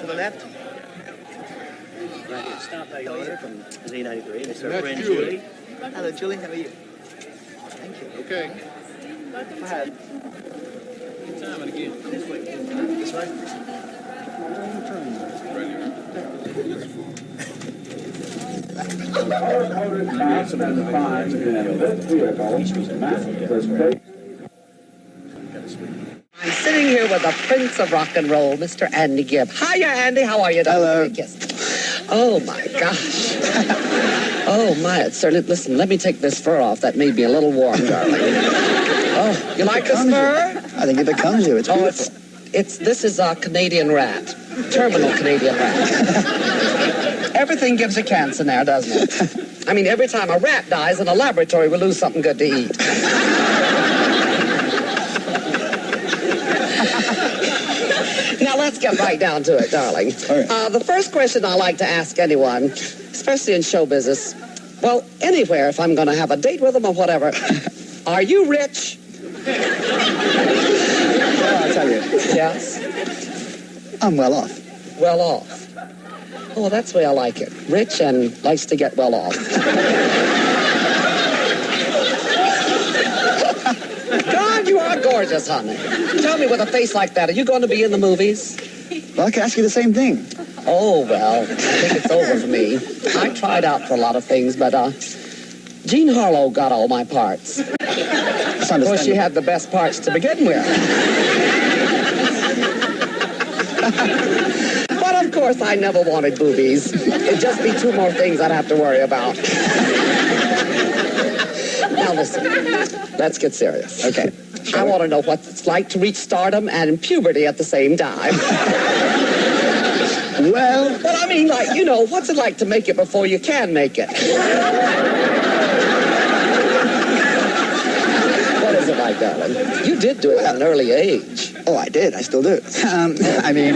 to the left. Right, start by order from Z93. This is our friend Julie. Hello, Julie. How are you? Thank you. Okay. Hi. Good time and again. This way. This way. I'm sitting here with the Prince of Rock and Roll, Mr. Andy Gibb. Hiya, Andy. How are you? Hello. Oh, my gosh. Oh, my. It's certainly... Listen, let me take this fur off. That made me a little warm, darling. Oh, you like this fur? I think it becomes you. It's beautiful. This is a Canadian rat. Terminal Canadian rat. Everything gives you cancer now, doesn't it? I mean, every time a rat dies in a laboratory, we lose something good to eat. Now, let's get right down to it, darling. Right. The first question I like to ask anyone, especially in show business, well, anywhere, if I'm going to have a date with them or whatever, are you rich? Well, I'll tell you. Yes. I'm well off. Well off. Oh, that's the way I like it. Rich and likes to get well off. God, you are gorgeous, honey. Tell me, with a face like that, are you going to be in the movies? Well, I can ask you the same thing. Oh, well, I think it's over for me. I tried out for a lot of things, but Jean Harlow got all my parts. It's Of course, she had the best parts to begin with. But, of course, I never wanted boobies. It'd just be two more things I'd have to worry about. Now, listen, let's get serious. Okay. I want to know what it's like to reach stardom and puberty at the same time. Well, I mean, like, you know, what's it like to make it before you can make it? What is it like, darling? You did do it at an early age. oh, I did. I still do. I mean,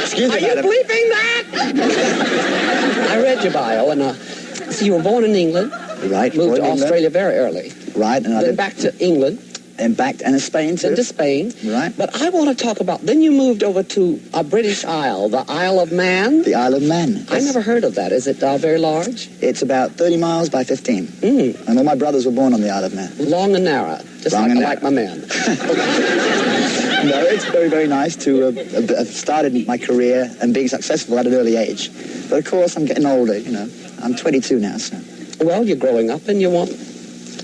excuse me, Are you madam. bleeping that? I read your bio, and so you were born in England, Right. moved to born in England. Australia very early, Right, and I then lived back to England, and back and Spain too. then to Spain. Right. But I want to talk about, then you moved over to a British Isle, the Isle of Man. The Isle of Man. I never heard of that. Is it very large? It's about 30 miles by 15. And all my brothers were born on the Isle of Man. Long and narrow, just Long like and I like my man. No, it's very, very nice to have started my career and being successful at an early age. But of course, I'm getting older, you know. I'm 22 now, so. Well, you're growing up and you want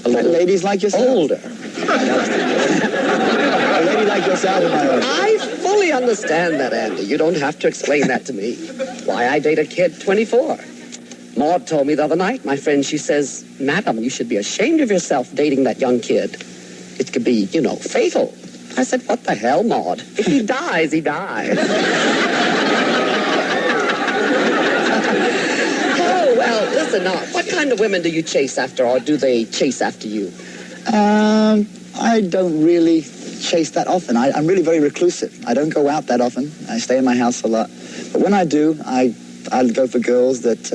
a little Ladies like yourself. older. A lady like yourself, my own. I fully understand that, Andy. You don't have to explain that to me. Why I date a kid 24. Maud told me the other night, my friend, she says, Madam, you should be ashamed of yourself dating that young kid. It could be, you know, fatal. I said, what the hell, Maud? If he dies, he dies. Oh, well, listen, what kind of women do you chase after, or do they chase after you? I don't really chase that often. I'm really very reclusive. I don't go out that often. I stay in my house a lot. But when I do, I'll go for girls that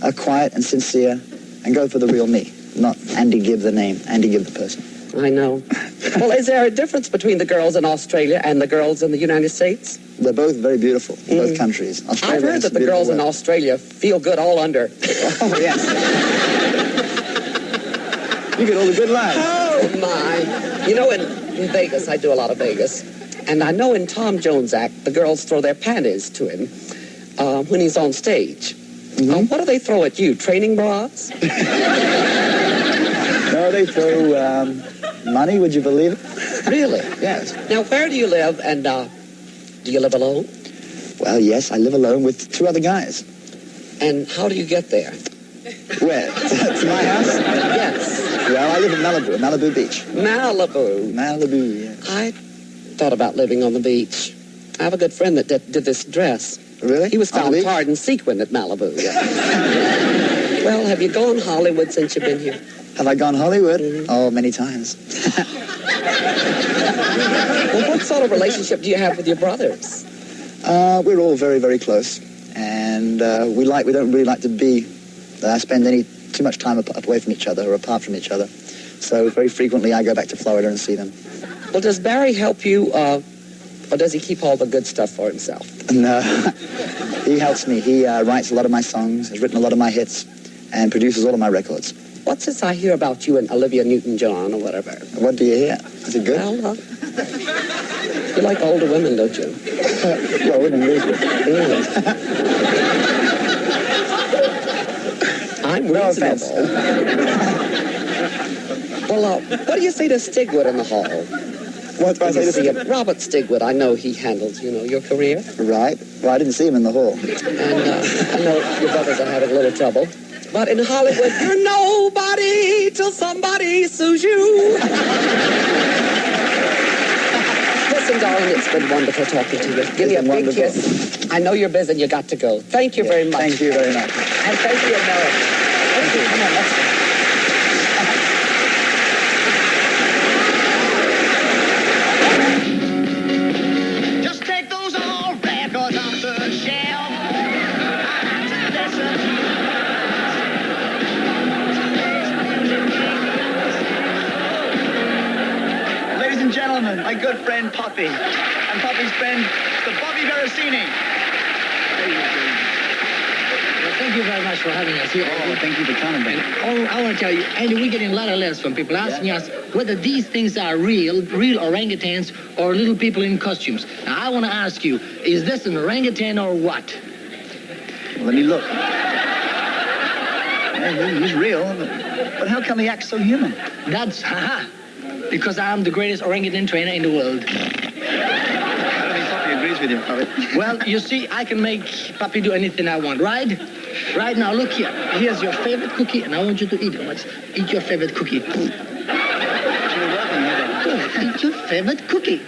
are quiet and sincere and go for the real me, not Andy Gibb the name, Andy Gibb the person. I know. Well, is there a difference between the girls in Australia and the girls in the United States? They're both very beautiful in both countries. Australia I've heard is that a the girls beautiful in world. Australia feel good all under. Oh, yes. You get all the good lines. Oh, my. You know, in Vegas, I do a lot of Vegas, and I know in Tom Jones' act, the girls throw their panties to him when he's on stage. What do they throw at you? Training bras? No, they throw money, would you believe it? Really? Yes. Now, where do you live, and do you live alone? Well, yes, I live alone with two other guys. And how do you get there? Where? To my house? Yes. Well, I live in Malibu Beach. Malibu. Malibu, yeah. I thought about living on the beach. I have a good friend that did this dress. Really? He was On the found beach? tarred and sequined at Malibu. Yeah. Well, have you gone Hollywood since you've been here? Have I gone Hollywood? Oh, many times. Well, what sort of relationship do you have with your brothers? We're all very, very close. And we don't really like to spend too much time away from each other or apart from each other. So very frequently I go back to Florida and see them. Well, does Barry help you Or does he keep all the good stuff for himself? No, he helps me. He writes a lot of my songs, has written a lot of my hits, and produces all of my records. What's this I hear about you and Olivia Newton-John or whatever? What do you hear? Is it good? Well, you like older women, don't you? Well, I wouldn't lose it. I'm No offense. reasonable. Well, what do you say to Stigwood in the hall? What do I say to see him? Robert Stigwood, I know he handles, your career. Right. Well, I didn't see him in the hall. And I know your brothers are having a little trouble. But in Hollywood, you're nobody till somebody sues you. Listen, darling, it's been wonderful talking to you. Give me a big kiss. I know you're busy and you got to go. Thank you very much. Thank you very much. And thank you, America. Thank you. Come on, let's go. My good friend Poppy, and Poppy's friend, the Bobby Veracini. Well, thank you very much for having us here. Oh, thank you for coming. And I want to tell you, Andy, we're getting a lot of letters from people asking us whether these things are real orangutans or little people in costumes. Now, I want to ask you, is this an orangutan or what? Well, let me look. Yeah, he's real, but how come he acts so human? That's, because I'm the greatest orangutan trainer in the world. I don't think Poppy agrees with you, Poppy. Well, you see, I can make Papi do anything I want, right? Right now, look here. Here's your favorite cookie, and I want you to eat it. Eat your favorite cookie. You're welcome, Eat your favorite cookie.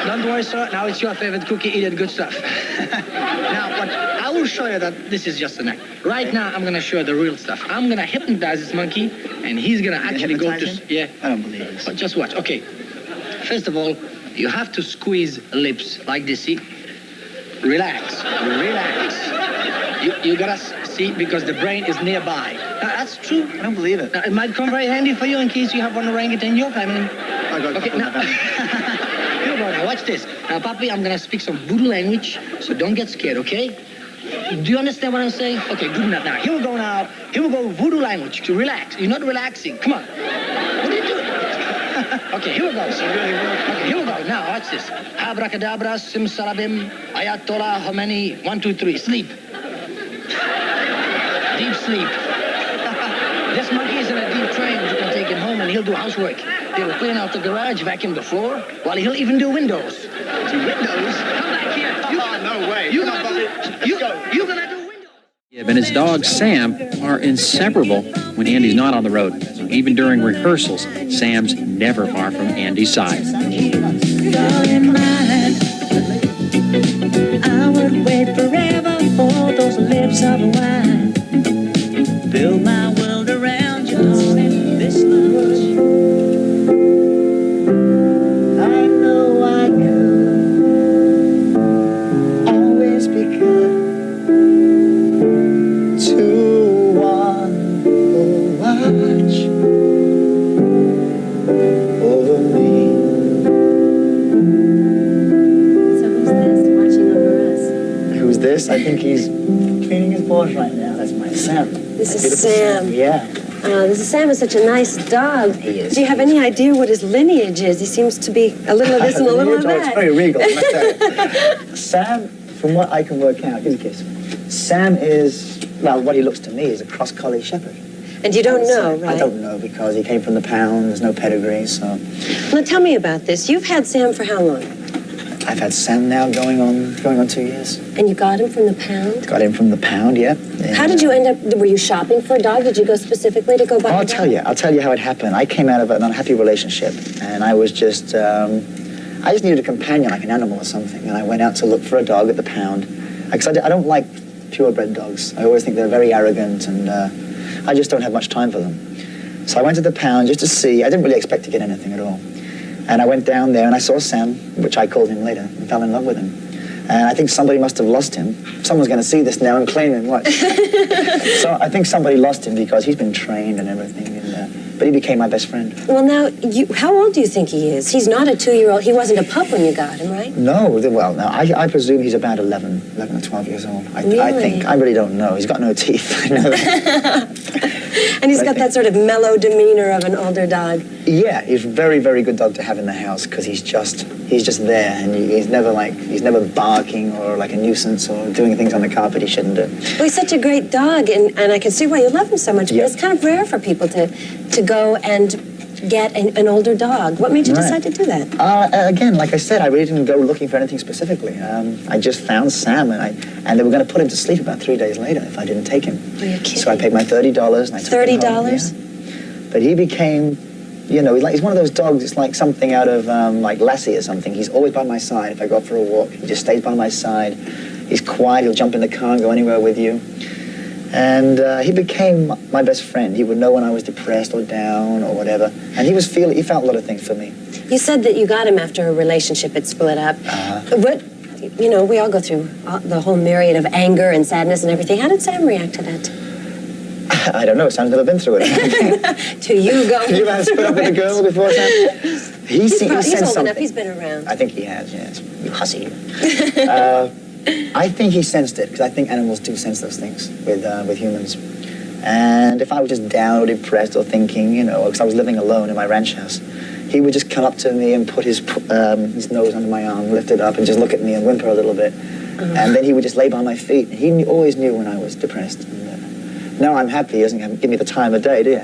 Don't worry, sir. Now it's your favorite cookie. Eat it. Good stuff. Now, but I will show you that this is just an act. Right now, I'm going to show you the real stuff. I'm going to hypnotize this monkey, and he's going to actually go to... Yeah. I don't believe this. But just watch. Okay. First of all, you have to squeeze lips like this, see? Relax. Relax. You got to see, because the brain is nearby. Now, that's true. I don't believe it. Now, it might come very handy for you in case you have one orangutan in your family. I got Okay, now... Here we go now. Watch this. Now, Papi, I'm going to speak some voodoo language, so don't get scared, okay? Do you understand what I'm saying? Okay, good enough. Now, here we go now. Here we go, voodoo language, to relax. You're not relaxing. Come on. What are you doing? Okay, here we go. Okay, here we go. Now, watch this. Abracadabra, simsalabim, ayatollah, Khomeini, 1, 2, 3. Sleep. Deep sleep. This monkey is in a deep trance. You can take him home and he'll do housework. He'll clean out the garage, vacuum the floor, while he'll even do windows. Do windows? Come back here. No way. You're gonna do windows. And his dog Sam are inseparable when Andy's not on the road. So even during rehearsals, Sam's never far from Andy's side. I would wait forever for those lips of wine. Build my world around you, darling, this much. I know I could always be good to one who'll watch over me. So who's this watching over us? Who's this? I think he's cleaning his paws right now. That's my Sam. This is Sam. Yeah. Sam is such a nice dog. He is. Do you have any idea what his lineage is? He seems to be a little of this and a little of It's that. very regal. Sam, from what I can work out, give me a kiss. Sam is, well, what he looks to me is a cross-collie shepherd. And you don't know, right? I don't know because he came from the pound. There's no pedigree, so Now tell me about this. You've had Sam for how long? I've had Sam now going on 2 years. And you got him from the pound? Got him from the pound, yeah. And, How did you end up, were you shopping for a dog? Did you go specifically to go buy I'll a dog? I'll tell you how it happened. I came out of an unhappy relationship, and I was just, I just needed a companion, like an animal or something, and I went out to look for a dog at the pound. Because I don't like purebred dogs. I always think they're very arrogant, and I just don't have much time for them. So I went to the pound just to see. I didn't really expect to get anything at all. And I went down there and I saw Sam, which I called him later, and fell in love with him. And I think somebody must have lost him. Someone's going to see this now and claim him, what? So I think somebody lost him because he's been trained and everything. And But he became my best friend. Well, now, how old do you think he is? He's not a 2-year-old. He wasn't a pup when you got him, right? No, well, no, I presume he's about 11 or 12 years old. I think. I really don't know. He's got no teeth. I know that. And he's got that sort of mellow demeanor of an older dog. Yeah, he's a very, very good dog to have in the house because he's just there, and he's never barking or like a nuisance or doing things on the carpet he shouldn't do. Well, he's such a great dog, and I can see why you love him so much. Yeah. But it's kind of rare for people to go and get an older dog. What made you decide to do that? Again, like I said, I really didn't go looking for anything specifically. I just found Sam, and they were going to put him to sleep about 3 days later if I didn't take him. Oh, you're kidding. So I paid my $30 and I took him home. $30? Yeah. But he became, he's one of those dogs. It's like something out of like Lassie or something. He's always by my side. If I go out for a walk, he just stays by my side. He's quiet. He'll jump in the car and go anywhere with you. And he became my best friend. He would know when I was depressed or down or whatever. And he felt a lot of things for me. You said that you got him after a relationship had split up. We all go through the whole myriad of anger and sadness and everything. How did Sam react to that? I don't know. Sam's never been through it. To you going. You ever split up with a girl before, Sam? He's old something. enough. He's been around. I think he has, yes. You hussy. I think he sensed it, because I think animals do sense those things with humans. And if I was just down or depressed or thinking, because I was living alone in my ranch house, he would just come up to me and put his nose under my arm, lift it up, and just look at me and whimper a little bit. And then he would just lay by my feet. He always knew when I was depressed. And, now I'm happy. He doesn't give me the time of day, do you?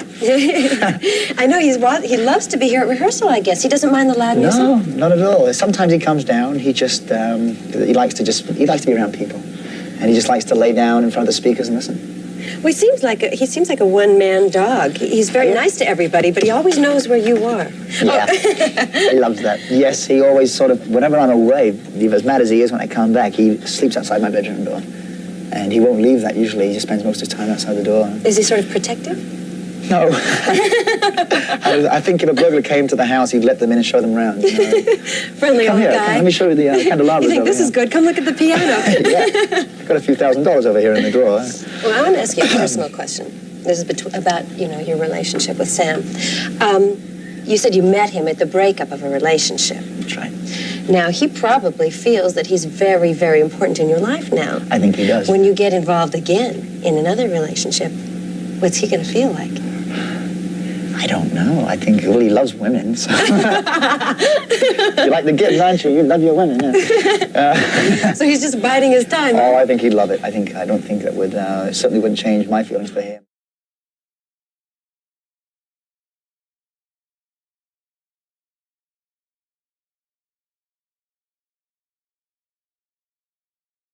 I know he loves to be here at rehearsal, I guess. He doesn't mind the loud music? No, not at all. Sometimes he comes down. He just, he likes to be around people. And he just likes to lay down in front of the speakers and listen. Well, he seems like a one-man dog. He's very nice to everybody, but he always knows where you are. Yeah, he loves that. Yes, he always sort of, whenever I'm away, as mad as he is when I come back, he sleeps outside my bedroom door. And he won't leave that usually. He just spends most of his time outside the door. Is he sort of protective? No. I think if a burglar came to the house, he'd let them in and show them around. Friendly old guy. Let me show you the candelabras. You think this is good? Come look at the piano. Yeah. Got a few $1,000s over here in the drawer. Well, I want to ask you a personal question. This is about, your relationship with Sam. You said you met him at the breakup of a relationship. That's right. Now, he probably feels that he's very, very important in your life now. I think he does. When you get involved again in another relationship, what's he going to feel like? I don't know. I think, he loves women. So. You like the kids, aren't you? You love your women, yeah. So he's just biding his time. Oh, I think he'd love it. I don't think that would, it certainly wouldn't change my feelings for him.